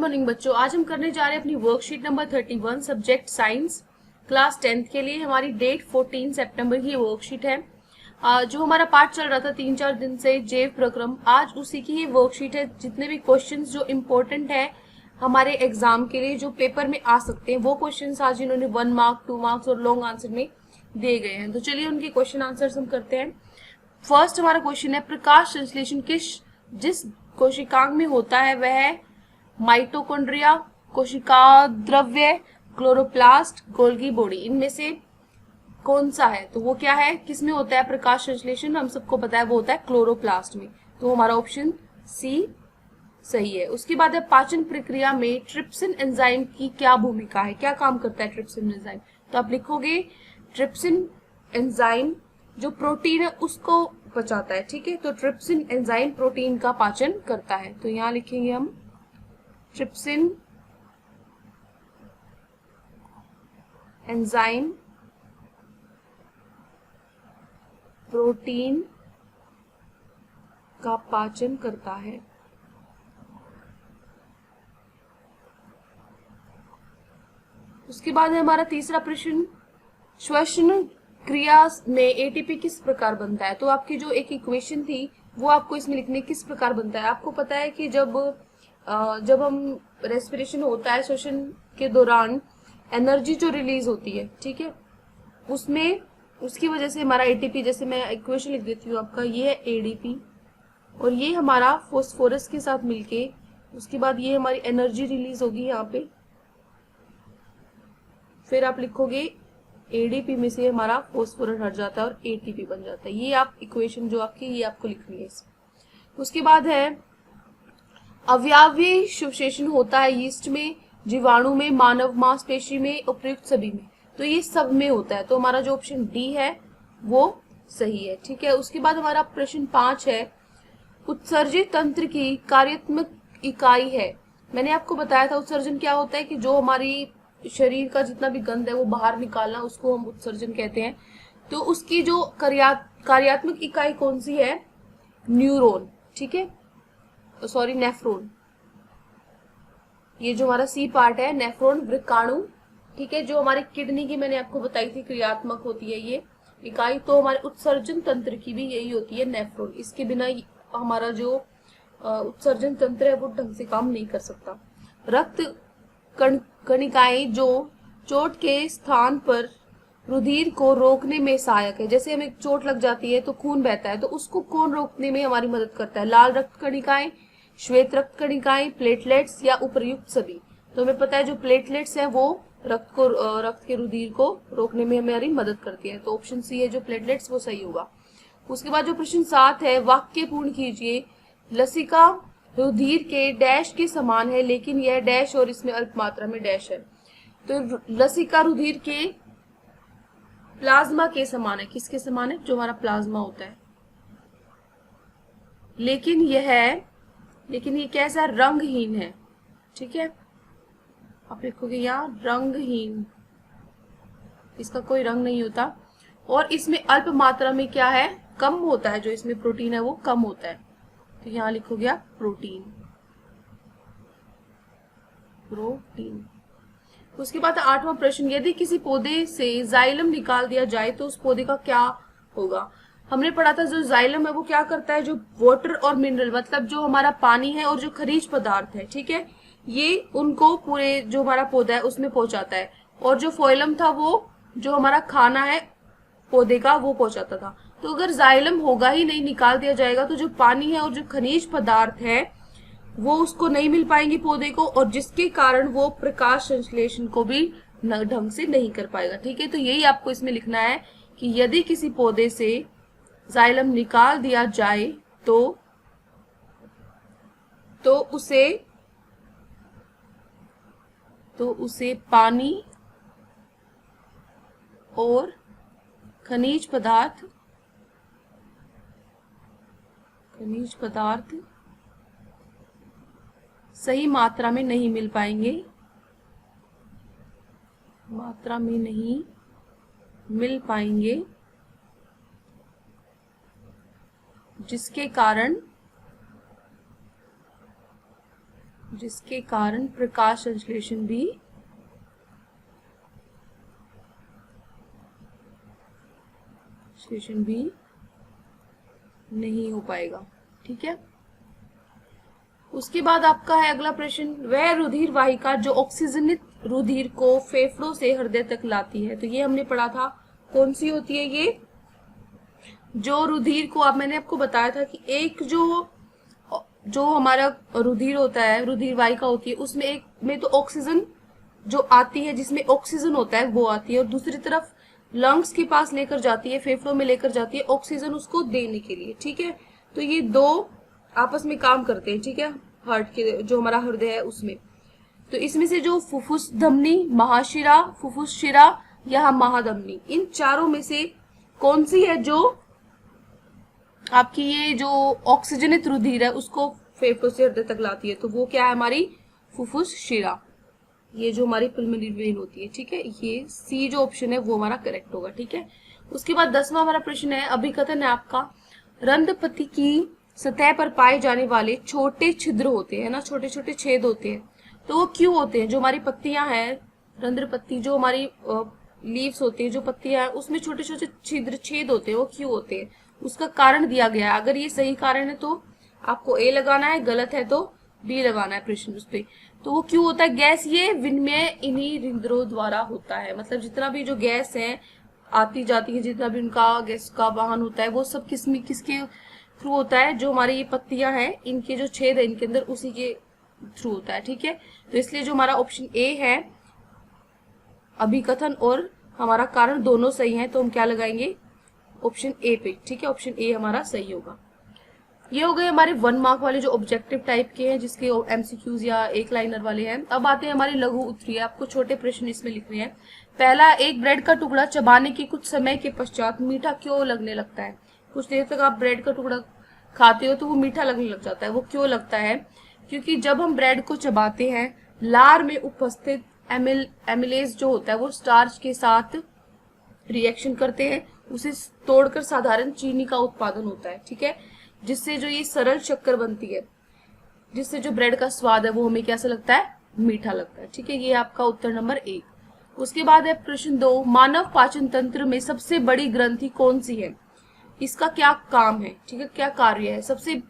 Morning बच्चों, आज हम करने जा रहे हैं अपनी worksheet number 31 subject science class 10th के लिए। हमारी डेट 14 सितंबर की वर्कशीट है। जो हमारा पाठ चल रहा था 3-4 दिन से जैव प्रक्रम, आज उसी की ये वर्कशीट है। जितने भी क्वेश्चंस जो इम्पोर्टेंट है हमारे एग्जाम के लिए, जो पेपर में आ सकते हैं, वो क्वेश्चंस आज इन्होंने 1 मार्क 2 मार्क्स और लॉन्ग आंसर में दिए गए हैं। तो चलिए उनके क्वेश्चन आंसर हम करते हैं। फर्स्ट हमारा क्वेश्चन है, प्रकाश संश्लेषण जिस कोशिकांग में होता है वह है माइटोकॉन्ड्रिया, कोशिका द्रव्य, क्लोरोप्लास्ट, गोल्गी बॉडी। इनमें से कौन सा है? तो वो क्या है, किस में होता है प्रकाश संश्लेषण? हम सबको पता है वो होता है क्लोरोप्लास्ट में। तो हमारा ऑप्शन सी सही है। उसके बाद है, पाचन प्रक्रिया में ट्रिप्सिन एंजाइम की क्या भूमिका है? क्या काम करता है ट्रिप्सिन एंजाइम? तो आप लिखोगे ट्रिप्सिन एंजाइम जो प्रोटीन है उसको पचाता है। ठीक है, तो ट्रिप्सिन एंजाइम प्रोटीन का पाचन करता है। तो यहां लिखेंगे हम ट्रिप्सिन एंजाइम प्रोटीन का पाचन करता है। उसके बाद है हमारा तीसरा प्रश्न, श्वसन क्रिया में एटीपी किस प्रकार बनता है? तो आपकी जो एक इक्वेशन थी वो आपको इसमें लिखने किस प्रकार बनता है। आपको पता है कि जब हम रेस्पिरेशन होता है, श्वसन के दौरान एनर्जी जो रिलीज होती है, ठीक है, उसमें उसकी वजह से हमारा एटीपी, जैसे मैं इक्वेशन लिख देती हूँ आपका, ये है एडीपी और ये हमारा फॉस्फोरस के साथ मिलके, उसके बाद ये हमारी एनर्जी रिलीज होगी यहाँ पे। फिर आप लिखोगे एडीपी में से हमारा फॉस्फोरस हट जाता है और एटीपी बन जाता है। ये आप इक्वेशन जो आपकी, ये आपको लिखनी है। उसके बाद है, अवयवी शुभशेषण होता है यीस्ट में, जीवाणु में, मानव मांसपेशी में, उपयुक्त सभी में। तो ये सब में होता है। तो हमारा जो ऑप्शन डी है वो सही है। ठीक है, उसके बाद हमारा प्रश्न 5 है, उत्सर्जित तंत्र की कार्यात्मक इकाई है। मैंने आपको बताया था उत्सर्जन क्या होता है, कि जो हमारी शरीर का जितना भी गंद है वो बाहर निकालना, उसको हम उत्सर्जन कहते हैं। तो उसकी जो कार्यात्मक इकाई कौन सी है? न्यूरॉन। ठीक है, सॉरी नेफ्रॉन। ये जो हमारा सी पार्ट है, नेफ्रॉन, वृक्काणु। ठीक है, जो हमारी किडनी की मैंने आपको बताई थी क्रियात्मक होती है ये इकाई, तो हमारे उत्सर्जन तंत्र की भी यही होती है, नेफ्रॉन। इसके बिना हमारा जो उत्सर्जन तंत्र है वो ढंग से काम नहीं कर सकता। रक्त कणिकाएं जो चोट के स्थान पर रुधिर को रोकने में सहायक है। जैसे हमें चोट लग जाती है तो खून बहता है, तो उसको कौन रोकने में हमारी मदद करता है? लाल रक्त कणिकाएं, श्वेत रक्त कणिकाएं, प्लेटलेट्स या उपर्युक्त सभी। तो हमें पता है जो प्लेटलेट्स है वो रक्त के रुधिर को रोकने में हमारी मदद करती है। तो ऑप्शन सी है जो प्लेटलेट्स, वो सही होगा। उसके बाद जो प्रश्न 7 है, वाक्य पूर्ण कीजिए। लसिका रुधिर के डैश के समान है लेकिन यह डैश और इसमें अल्प मात्रा में डैश है। तो लसिका रुधिर के प्लाज्मा के समान है। किसके समान है? जो हमारा प्लाज्मा होता है। लेकिन ये कैसा? रंगहीन है। ठीक है, आप लिखोगे यहाँ रंगहीन, इसका कोई रंग नहीं होता। और इसमें अल्प मात्रा में क्या है? कम होता है। जो इसमें प्रोटीन है वो कम होता है। तो यहाँ लिखोगे आप प्रोटीन। उसके बाद 8वां प्रश्न, यदि किसी पौधे से जाइलम निकाल दिया जाए तो उस पौधे का क्या होगा? हमने पढ़ा था जो जाइलम है वो क्या करता है, जो वाटर और मिनरल, मतलब जो हमारा पानी है और जो खनिज पदार्थ है, ठीक है, ये उनको पूरे जो हमारा पौधा है उसमें पहुंचाता है। और जो फोइलम था वो जो हमारा खाना है पौधे का वो पहुंचाता था। तो अगर जाइलम होगा ही नहीं, निकाल दिया जाएगा, तो जो पानी है और जो खनिज पदार्थ है वो उसको नहीं मिल पाएंगे पौधे को, और जिसके कारण वो प्रकाश संश्लेषण को भी ढंग से नहीं कर पाएगा। ठीक है, तो यही आपको इसमें लिखना है कि यदि किसी पौधे से जाइलम निकाल दिया जाए तो उसे पानी और खनिज पदार्थ सही मात्रा में नहीं मिल पाएंगे, जिसके कारण जिसके कारण प्रकाश संश्लेषण भी नहीं हो पाएगा। ठीक है, उसके बाद आपका है अगला प्रश्न, वह रुधिर वाहिका जो ऑक्सीजनित रुधिर को फेफड़ों से हृदय तक लाती है। तो ये हमने पढ़ा था, कौन सी होती है ये, जो रुधिर को, अब मैंने आपको बताया था कि एक जो हमारा रुधिर होता है, रुधिर वाहिका होती है, उसमें एक में तो ऑक्सीजन जो आती है, जिसमें ऑक्सीजन होता है वो आती है, और दूसरी तरफ लंग्स के पास लेकर जाती है, फेफड़ों में लेकर जाती है ऑक्सीजन उसको देने के लिए। ठीक है, तो ये दो आपस में काम करते हैं। ठीक है, हार्ट के जो हमारा हृदय है उसमें, तो इसमें से जो फुफ्फुस धमनी, महाशिरा, फुफ्फुस शिरा या महाधमनी, इन चारों में से कौन सी है जो आपकी ये जो ऑक्सीजनित रुधिर है उसको फेफड़ों से हृदय तक लाती है? तो वो क्या है हमारी फुफ्फुस शिरा, ये जो हमारी पल्मोनरी वेन होती है। ठीक है, ये सी जो ऑप्शन है वो हमारा करेक्ट होगा। ठीक है, उसके बाद 10वां हमारा प्रश्न है, अभिकथन है आपका, रंध्रपत्ती की सतह पर पाए जाने वाले छोटे छिद्र होते हैं ना, छोटे छोटे छेद होते हैं, तो वो क्यों होते हैं? जो हमारी पत्तियां हैं, रंध्रपत्ती जो हमारी लीव्स होती है, जो पत्तियां हैं, उसमें छोटे छोटे छिद्र छेद होते हैं, वो क्यों होते हैं? उसका कारण दिया गया है। अगर ये सही कारण है तो आपको ए लगाना है, गलत है तो बी लगाना है प्रश्न उस पे। तो वो क्यों होता है? गैस ये विनिमय इन्हीं रंध्रों द्वारा होता है। मतलब जितना भी जो गैस है आती जाती है, जितना भी उनका गैस का वाहन होता है, वो सब किसके थ्रू होता है? जो हमारी ये पत्तियां हैं, इनके जो छेद है इनके अंदर, उसी के थ्रू होता है। ठीक है, तो इसलिए जो हमारा ऑप्शन ए है, अभिकथन और हमारा कारण दोनों सही है, तो हम क्या लगाएंगे? ऑप्शन ए पे। ठीक है, ऑप्शन ए हमारा सही होगा। ये हो गए हमारे 1 मार्क वाले जो ऑब्जेक्टिव टाइप के हैं, जिसके एमसीक्यूज या एक लाइनर वाले हैं। अब आते हैं हमारे लघु उत्तरीय, आपको छोटे प्रश्न इसमें लिखने हैं। पहला, एक ब्रेड का टुकड़ा चबाने के कुछ समय के पश्चात मीठा क्यों लगने लगता है? कुछ देर तक आप ब्रेड का टुकड़ा खाते हो तो वो मीठा लगने लग जाता है। वो क्यों लगता है? क्योंकि जब हम ब्रेड को चबाते हैं, लार में उपस्थित एमिलेज जो होता है वो स्टार्च के साथ रिएक्शन करते हैं, उसे तोड़कर साधारण चीनी का उत्पादन होता है। ठीक है, जिससे जो ये सरल शक्कर बनती है, जिससे जो ब्रेड का स्वाद है वो हमें कैसा लगता है? मीठा लगता है। ठीक है, ये आपका उत्तर नंबर 1। उसके बाद है प्रश्न 2, मानव पाचन तंत्र में सबसे बड़ी ग्रंथि कौन सी है? इसका क्या काम है? ठीक है, क्या कार्य है? सबसे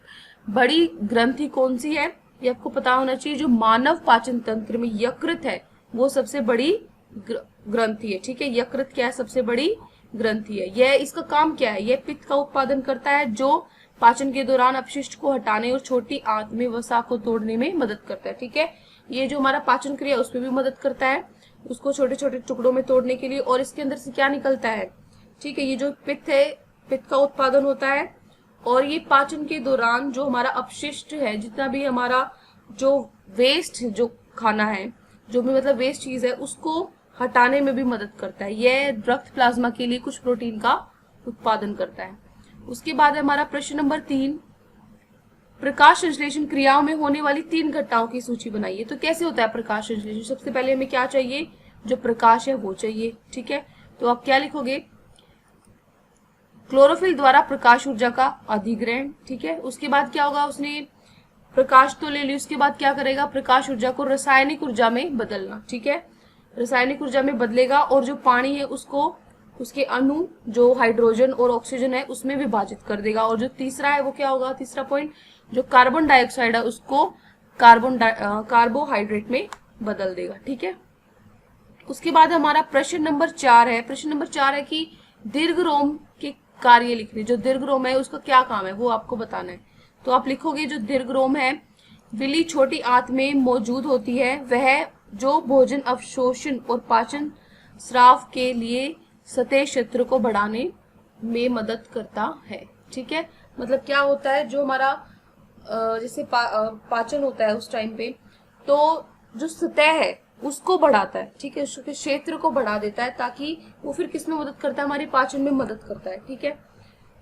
बड़ी ग्रंथि कौन सी है ये आपको पता होना चाहिए। जो मानव पाचन तंत्र में यकृत है वो सबसे बड़ी ग्रंथि है। ठीक है, यकृत क्या है? सबसे बड़ी ग्रंथि है। यह, इसका काम क्या है? यह पित्त का उत्पादन करता है, जो पाचन के दौरान अपशिष्ट को हटाने और छोटी आंत में वसा को तोड़ने में मदद करता है। ठीक है, ये जो हमारा पाचन क्रिया उसमें भी मदद करता है, उसको छोटे छोटे टुकड़ों में तोड़ने के लिए। और इसके अंदर से क्या निकलता है? ठीक है, ये जो पित्त है, पित्त का उत्पादन होता है, और ये पाचन के दौरान जो हमारा अपशिष्ट है, जितना भी हमारा जो वेस्ट जो खाना है, जो भी मतलब वेस्ट चीज है, उसको हटाने में भी मदद करता है। यह रक्त प्लाज्मा के लिए कुछ प्रोटीन का उत्पादन करता है। उसके बाद हमारा प्रश्न नंबर 3, प्रकाश संश्लेषण क्रियाओं में होने वाली 3 घटनाओं की सूची बनाइए। तो कैसे होता है प्रकाश संश्लेषण? सबसे पहले हमें क्या चाहिए? जो प्रकाश है वो चाहिए। ठीक है, तो आप क्या लिखोगे? क्लोरोफिल द्वारा प्रकाश ऊर्जा का अधिग्रहण। ठीक है, उसके बाद क्या होगा? उसने प्रकाश तो ले ली, उसके बाद क्या करेगा? प्रकाश ऊर्जा को रासायनिक ऊर्जा में बदलना। ठीक है, रासायनिक ऊर्जा में बदलेगा, और जो पानी है उसको, उसके अणु जो हाइड्रोजन और ऑक्सीजन है उसमें विभाजित कर देगा। और जो तीसरा है वो क्या होगा? तीसरा पॉइंट, जो कार्बन डाइऑक्साइड है उसको कार्बोहाइड्रेट में बदल देगा। ठीक है, उसके बाद हमारा प्रश्न नंबर 4 है। प्रश्न नंबर 4 है कि दीर्घरोम के कार्य लिखने। जो दीर्घरोम है उसका क्या काम है वो आपको बताना है। तो आप लिखोगे, जो दीर्घरोम है विली छोटी आंत में मौजूद होती है, वह जो भोजन अवशोषण और पाचन स्राव के लिए सतह क्षेत्र को बढ़ाने में मदद करता है। ठीक है, मतलब क्या होता है? जो हमारा जैसे पाचन होता है उस टाइम पे, तो जो सतह है उसको बढ़ाता है। ठीक है, उसके क्षेत्र को बढ़ा देता है, ताकि वो फिर किसमें मदद करता है? हमारे पाचन में मदद करता है। ठीक है,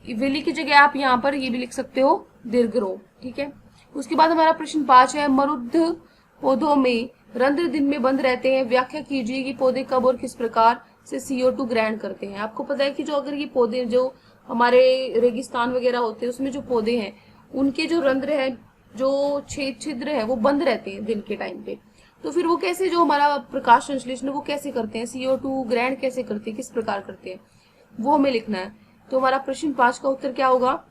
विली की जगह आप यहाँ पर ये भी लिख सकते हो, दीर्घरोम। ठीक है, उसके बाद हमारा प्रश्न 5 है, मरुद्ध पौधों में रंध्र दिन में बंद रहते हैं, व्याख्या कीजिए कि पौधे कब और किस प्रकार से CO2 ग्रहण करते हैं। आपको पता है कि जो अगर ये पौधे जो हमारे रेगिस्तान वगैरह होते हैं उसमें जो पौधे हैं उनके जो रंध्र है जो छिद्र है वो बंद रहते हैं दिन के टाइम पे। तो फिर वो कैसे, जो हमारा प्रकाश संश्लेषण वो कैसे करते हैं, CO2 ग्रहण कैसे करते हैं, किस प्रकार करते हैं, वो हमें लिखना है। तो हमारा प्रश्न 5 का उत्तर क्या होगा?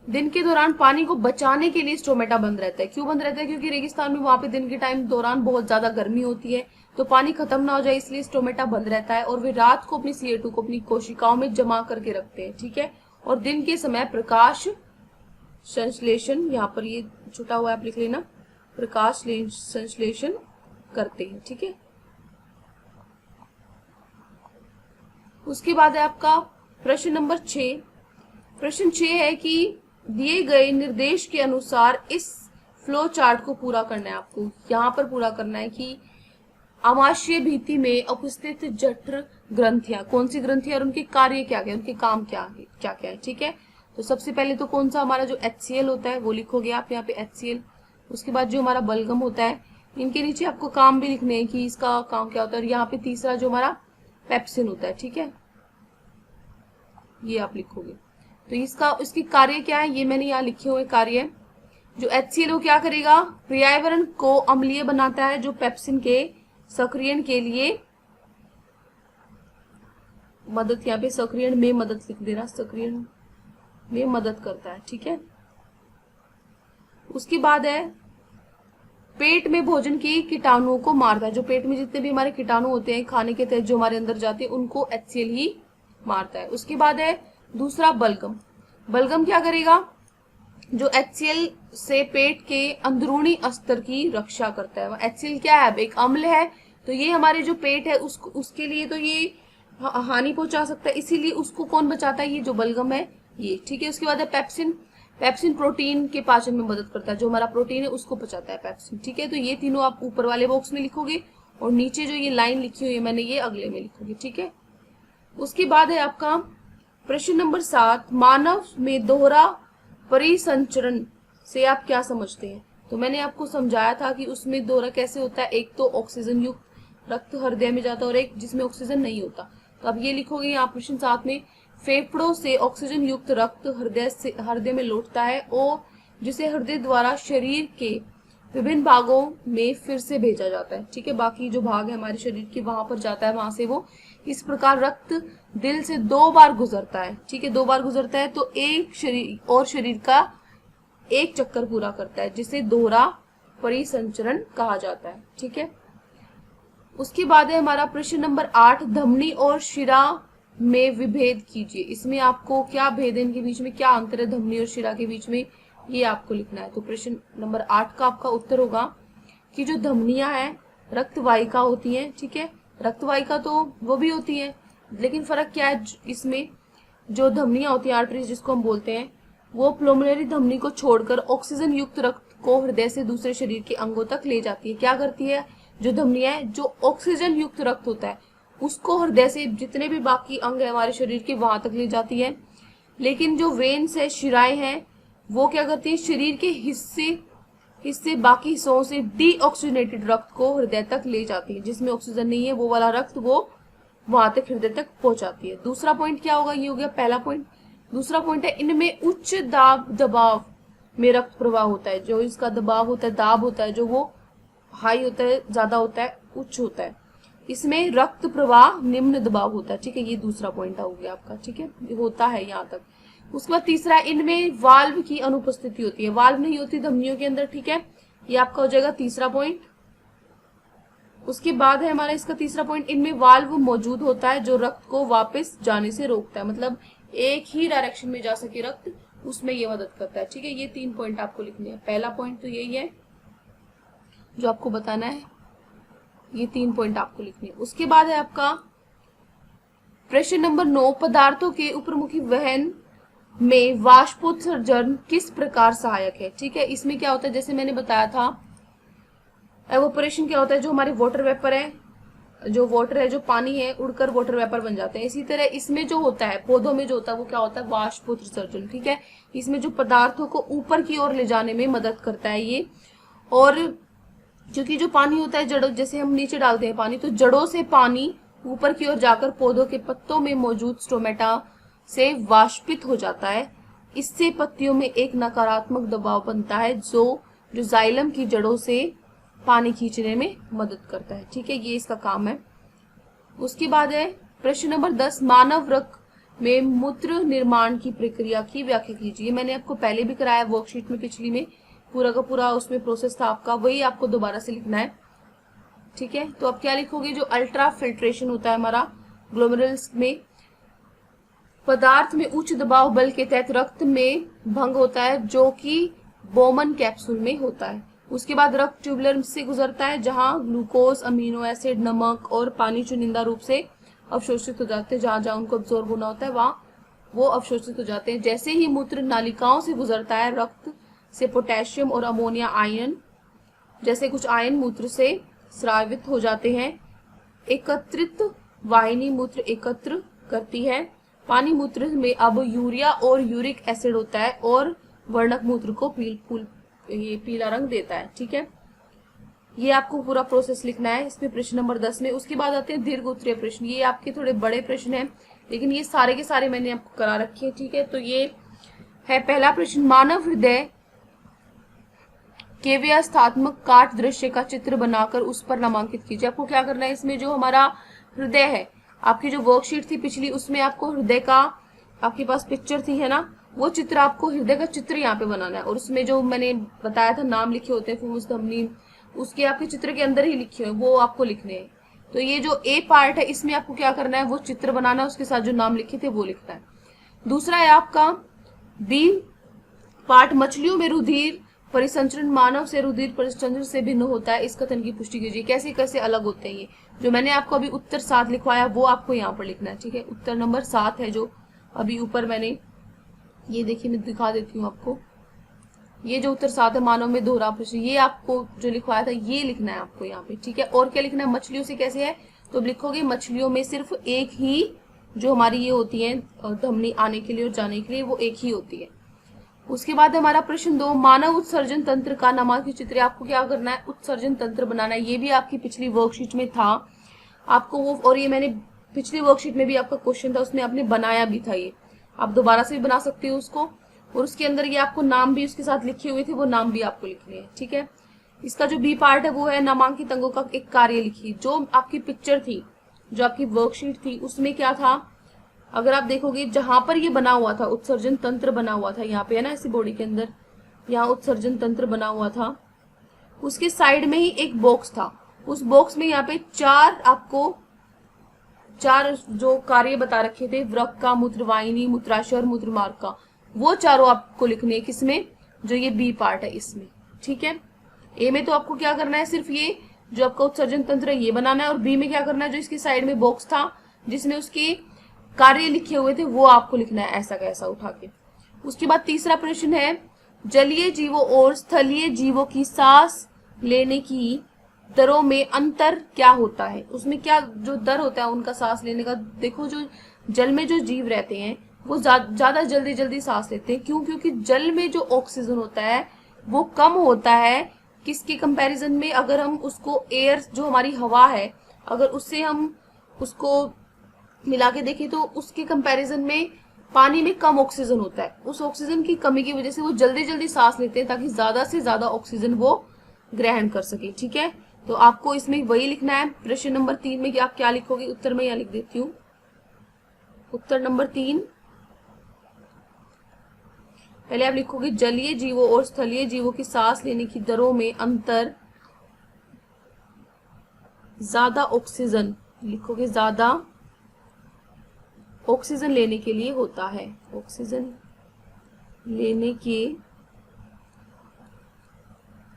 दिन के दौरान पानी को बचाने के लिए स्टोमेटा बंद रहता है। क्यों बंद रहता है? क्योंकि रेगिस्तान में वहां पे दिन के टाइम दौरान बहुत ज्यादा गर्मी होती है, तो पानी खत्म ना हो जाए इसलिए स्टोमेटा बंद रहता है, और वे रात को अपनी CO2 को अपनी कोशिकाओं में जमा करके रखते हैं, ठीक है। और दिन के समय प्रकाश संश्लेषण, यहाँ पर ये छुटा हुआ है आप लिख लेना, प्रकाश संश्लेषण करते हैं, ठीक है। उसके बाद है आपका प्रश्न नंबर 6। प्रश्न 6 है कि दिए गए निर्देश के अनुसार इस फ्लो चार्ट को पूरा करना है। आपको यहाँ पर पूरा करना है कि आमाशय भित्ति में उपस्थित जठर ग्रंथियां कौन सी ग्रंथियां और उनके कार्य क्या क्या, उनके काम क्या क्या है, ठीक है। तो सबसे पहले तो कौन सा हमारा जो HCl होता है वो लिखोगे आप यहाँ पे HCl। उसके बाद जो हमारा बलगम होता है, इनके नीचे आपको काम भी लिखने हैं कि इसका काम क्या होता है। और यहाँ पे तीसरा जो हमारा पेप्सिन होता है, ठीक है, ये आप लिखोगे। तो इसकी कार्य क्या है, ये मैंने यहाँ लिखे हुए कार्य। जो HCl वो क्या करेगा, पर्यावरण को अम्लीय बनाता है, जो पेप्सिन के सक्रियण के लिए मदद, यहाँ पे सक्रियण में मदद लिख देना, सक्रियण में मदद करता है, ठीक है। उसके बाद है पेट में भोजन की कीटाणुओं को मारता है। जो पेट में जितने भी हमारे कीटाणु होते हैं खाने के तहत जो हमारे अंदर जाते हैं उनको HCl ही मारता है। उसके बाद है दूसरा बलगम। बलगम क्या करेगा, जो HCl से पेट के अंदरूनी स्तर की रक्षा करता है। HCl क्या है, एक अम्ल है, तो ये हमारे जो पेट है उसके लिए तो ये हानि पहुंचा सकता है, इसीलिए उसको कौन बचाता है, ये जो बलगम है ये, ठीक है। उसके बाद है पेप्सिन। पेप्सिन प्रोटीन के पाचन में मदद करता है, जो हमारा प्रोटीन है उसको पचाता है पेप्सिन, ठीक है। तो ये तीनों आप ऊपर वाले बॉक्स में लिखोगे और नीचे जो ये लाइन लिखी हुई है मैंने ये अगले में लिखोगे, ठीक है। उसके बाद है आपका प्रश्न नंबर 7, मानव में दोहरा परिसंचरण से आप क्या समझते हैं। तो मैंने आपको समझाया था कि उसमें दोहरा कैसे होता है, एक तो ऑक्सीजन युक्त रक्त हृदय में जाता है और एक जिसमें ऑक्सीजन नहीं होता। तो अब ये लिखोगे यहाँ प्रश्न 7 में, फेफड़ों से ऑक्सीजन युक्त रक्त हृदय में लौटता है और जिसे हृदय द्वारा शरीर के विभिन्न भागों में फिर से भेजा जाता है, ठीक है। बाकी जो भाग है हमारे शरीर के वहां पर जाता है, वहां से वो इस प्रकार रक्त दिल से 2 बार गुजरता है, ठीक है, 2 बार गुजरता है, तो एक शरीर का एक चक्कर पूरा करता है, जिसे दोहरा परिसंचरण कहा जाता है, ठीक है। उसके बाद है हमारा प्रश्न नंबर 8, धमनी और शिरा में विभेद कीजिए। इसमें आपको क्या भेद है, इनके बीच में क्या अंतर है धमनी और शिरा के बीच में, ये आपको लिखना है। तो प्रश्न नंबर 8 का आपका उत्तर होगा कि जो धमनियां हैं रक्तवाहिका होती हैं, ठीक है। रक्तवाहिका तो वो भी होती है, लेकिन फर्क क्या है इसमें, जो धमनियां होती हैं आर्टरीज जिसको हम बोलते हैं, वो प्लुमनरी धमनी को छोड़कर ऑक्सीजन युक्त रक्त को हृदय से दूसरे शरीर के अंगों तक ले जाती है। क्या करती है, जो धमनियां है, जो ऑक्सीजन युक्त रक्त होता है उसको हृदय से जितने भी बाकी अंग है हमारे शरीर के वहां तक ले जाती है। लेकिन जो वेन्स है, शिराएं हैं, वो क्या करती है, शरीर के हिस्से बाकी हिस्सों से डीऑक्सीजनेटेड रक्त को हृदय तक ले जाती है, जिसमें ऑक्सीजन नहीं है वो वाला रक्त वो वहां तक हृदय तक पहुंचाती है। दूसरा पॉइंट क्या होगा, ये हो गया पहला पॉइंट। दूसरा पॉइंट है इनमें उच्च दबाव में रक्त प्रवाह होता है। जो इसका दबाव होता है, दाब होता है, जो वो हाई होता है, ज्यादा होता है, उच्च होता है। इसमें रक्त प्रवाह निम्न दबाव होता है, ठीक है। ये दूसरा पॉइंट हो गया आपका, ठीक है, होता है यहाँ तक। उसके बाद तीसरा, इनमें वाल्व की अनुपस्थिति होती है, वाल्व नहीं होती धमनियों के अंदर, ठीक है। ये आपका हो जाएगा तीसरा पॉइंट। उसके बाद है हमारा इसका तीसरा पॉइंट, इनमें वाल्व मौजूद होता है जो रक्त को वापस जाने से रोकता है, मतलब एक ही डायरेक्शन में जा सके रक्त, उसमें ये मदद करता है, ठीक है। ये 3 पॉइंट आपको लिखने हैं। पहला पॉइंट तो यही है जो आपको बताना है, ये 3 पॉइंट आपको लिखने हैं। उसके बाद है आपका प्रश्न नंबर 9, पदार्थों के ऊपरमुखी वहन में वाष्पोत्सर्जन किस प्रकार सहायक है, ठीक है। इसमें क्या होता है, जैसे मैंने बताया था एवोपरेशन क्या होता है, जो हमारे वाटर वेपर है, जो पानी है उड़कर वाटर वेपर बन जाते हैं। इसी तरह इसमें जो होता है, पौधों में जो होता है वो क्या होता है, वाष्पोत्सर्जन, ठीक है। इसमें जो पदार्थों को ऊपर की ओर ले जाने में मदद करता है ये। और क्योंकि जो पानी होता है जड़ों, जैसे हम नीचे डालते हैं पानी, तो जड़ों से पानी ऊपर की ओर जाकर पौधों के पत्तों में मौजूद स्टोमेटा से वाष्पित हो जाता है इससे पत्तियों में एक नकारात्मक दबाव बनता है जो जो जाइलम की जड़ों से पानी खींचने में मदद करता है। ठीक है, ये इसका काम है। उसके बाद है प्रश्न नंबर 10, मानव वृक्क में मूत्र निर्माण की प्रक्रिया की व्याख्या कीजिए। मैंने आपको पहले भी कराया वर्कशीट में, पिछली में पूरा का पूरा उसमें प्रोसेस था आपका, वही आपको दोबारा से लिखना है। ठीक है, तो आप क्या लिखोगे, जो अल्ट्रा फिल्ट्रेशन होता है हमारा ग्लोमेरुल्स में, पदार्थ में उच्च दबाव बल के तहत रक्त में भंग होता है जो कि बोमन कैप्सूल में होता है। उसके बाद रक्त ट्यूबुलर से गुजरता है जहां ग्लूकोज, अमीनो एसिड, नमक और पानी चुनिंदा रूप से अवशोषित हो जाते हैं। जहां जहां उनको अब्सॉर्ब होना होता है वहां वो अवशोषित हो जाते हैं। जैसे ही मूत्र नालिकाओं से गुजरता है, रक्त से पोटेशियम और अमोनिया आयन जैसे कुछ आयन मूत्र से स्रावित हो जाते हैं। एकत्रित वाहिनी मूत्र एकत्र करती है। पानी मूत्र में अब यूरिया और यूरिक एसिड होता है और वर्णक मूत्र को पीला रंग देता है। ठीक है, ये आपको पूरा प्रोसेस लिखना है इसमें प्रश्न नंबर 10 में। उसके बाद आते हैं दीर्घ उत्तरीय प्रश्न। ये आपके थोड़े बड़े प्रश्न हैं, लेकिन ये सारे के सारे मैंने आपको करा रखे हैं। ठीक है, तो ये है पहला प्रश्न, मानव हृदय के व्यवस्थात्मक काट दृश्य का चित्र बनाकर उस पर नामांकित कीजिए। आपको क्या करना है, इसमें जो हमारा हृदय है, आपकी जो वर्कशीट थी पिछली, उसमें आपको हृदय का आपके पास पिक्चर थी, है ना, वो चित्र आपको हृदय का चित्र यहाँ पे बनाना है। और उसमें जो मैंने बताया था नाम लिखे होते हैं, फूस, धमनी, उसके आपके चित्र के अंदर ही लिखे हुए वो आपको लिखने हैं। तो ये जो ए पार्ट है इसमें आपको क्या करना है, वो चित्र बनाना है, उसके साथ जो नाम लिखे थे वो लिखना है। दूसरा है आपका बी पार्ट, मछलियों में रुधिर परिसंचरण मानव से रुधिर परिसंचरण से भिन्न होता है, इस कथन की पुष्टि कीजिए। कैसे कैसे अलग होते हैं ये, जो मैंने आपको अभी उत्तर 7 लिखवाया वो आपको यहाँ पर लिखना है। ठीक है, उत्तर नंबर 7 है जो अभी ऊपर मैंने, ये देखिए मैं दिखा देती हूँ आपको, ये जो उत्तर 7 है, मानव में दोहरा प्रश्न, ये आपको जो लिखवाया था ये लिखना है आपको यहाँ पे। ठीक है, और क्या लिखना है, मछलियों से कैसे है, तो लिखोगे मछलियों में सिर्फ एक ही जो हमारी ये होती है धमनी आने के लिए और जाने के लिए, वो एक ही होती है। उसके बाद हमारा प्रश्न 2, मानव उत्सर्जन तंत्र का नामांकित चित्र। आपको क्या करना है, उत्सर्जन तंत्र बनाना है। ये भी आपकी पिछली वर्कशीट में था आपको वो, और ये मैंने पिछली वर्कशीट में भी आपका क्वेश्चन था, उसमें आपने बनाया भी था। ये आप दोबारा से भी बना सकते हो उसको, और उसके अंदर ये आपको नाम भी उसके साथ लिखे हुए थे, वो नाम भी आपको लिखने हैं। ठीक है, इसका जो बी पार्ट है वो है नामांकित अंगों का एक कार्य लिखिए। जो आपकी पिक्चर थी, जो आपकी वर्कशीट थी, उसमें क्या था, अगर आप देखोगे जहां पर ये बना हुआ था, उत्सर्जन तंत्र बना हुआ था, यहाँ पे है ना, इसी बॉडी के अंदर यहाँ उत्सर्जन तंत्र बना हुआ था, उसके साइड में ही एक बॉक्स था। उस बॉक्स में यहाँ पे चार जो कार्य बता रखे थे, वृक्क का, मूत्रवाहिनी, मूत्राशय और मूत्रमार्ग का, वो चारों आपको लिखने हैं। किसमें, जो ये बी पार्ट है इसमें। ठीक है, ए में तो आपको क्या करना है, सिर्फ ये जो आपका उत्सर्जन तंत्र है ये बनाना है, और बी में क्या करना है, जो इसकी साइड में बॉक्स था जिसमें उसके कार्य लिखे हुए थे वो आपको लिखना है, ऐसा कैसा उठा के। उसके बाद तीसरा प्रश्न है, जलीय जीवों और स्थलीय जीवों की सांस लेने की दरों में अंतर क्या होता है। उसमें क्या जो दर होता है उनका सांस लेने का, देखो जो जल में जो जीव रहते हैं वो ज्यादा जल्दी सांस लेते हैं। क्यों, क्योंकि जल में जो ऑक्सीजन होता है वो कम होता है किसके कंपैरिजन में, अगर हम उसको एयर जो हमारी हवा है अगर उससे हम उसको मिला के देखें तो उसके कंपैरिजन में पानी में कम ऑक्सीजन होता है। उस ऑक्सीजन की कमी की वजह से वो जल्दी सांस लेते हैं ताकि ज्यादा से ज्यादा ऑक्सीजन वो ग्रहण कर सके। ठीक है, तो आपको इसमें वही लिखना है। प्रश्न नंबर 3 में कि आप क्या लिखोगे, उत्तर में यहाँ लिख देती हूँ। उत्तर नंबर 3, पहले आप लिखोगे जलीय जीवों और स्थलीय जीवों की सांस लेने की दरों में अंतर ज्यादा ऑक्सीजन, लिखोगे ज्यादा ऑक्सीजन लेने के लिए होता है, ऑक्सीजन लेने के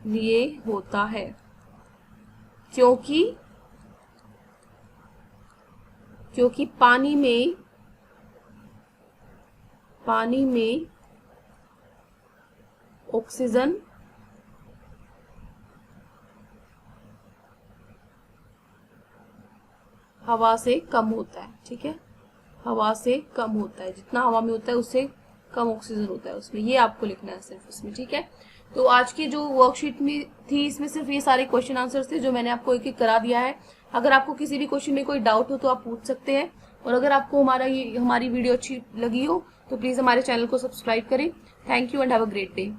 लिए होता है, क्योंकि पानी में ऑक्सीजन हवा से कम होता है। ठीक है, हवा से कम होता है, जितना हवा में होता है उससे कम ऑक्सीजन होता है उसमें, ये आपको लिखना है सिर्फ उसमें। ठीक है, तो आज की जो वर्कशीट में थी इसमें सिर्फ ये सारे क्वेश्चन आंसर्स थे जो मैंने आपको एक एक करा दिया है। अगर आपको किसी भी क्वेश्चन में कोई डाउट हो तो आप पूछ सकते हैं। और अगर आपको हमारी वीडियो अच्छी लगी हो तो प्लीज़ हमारे चैनल को सब्सक्राइब करें। Thank you and have a great day.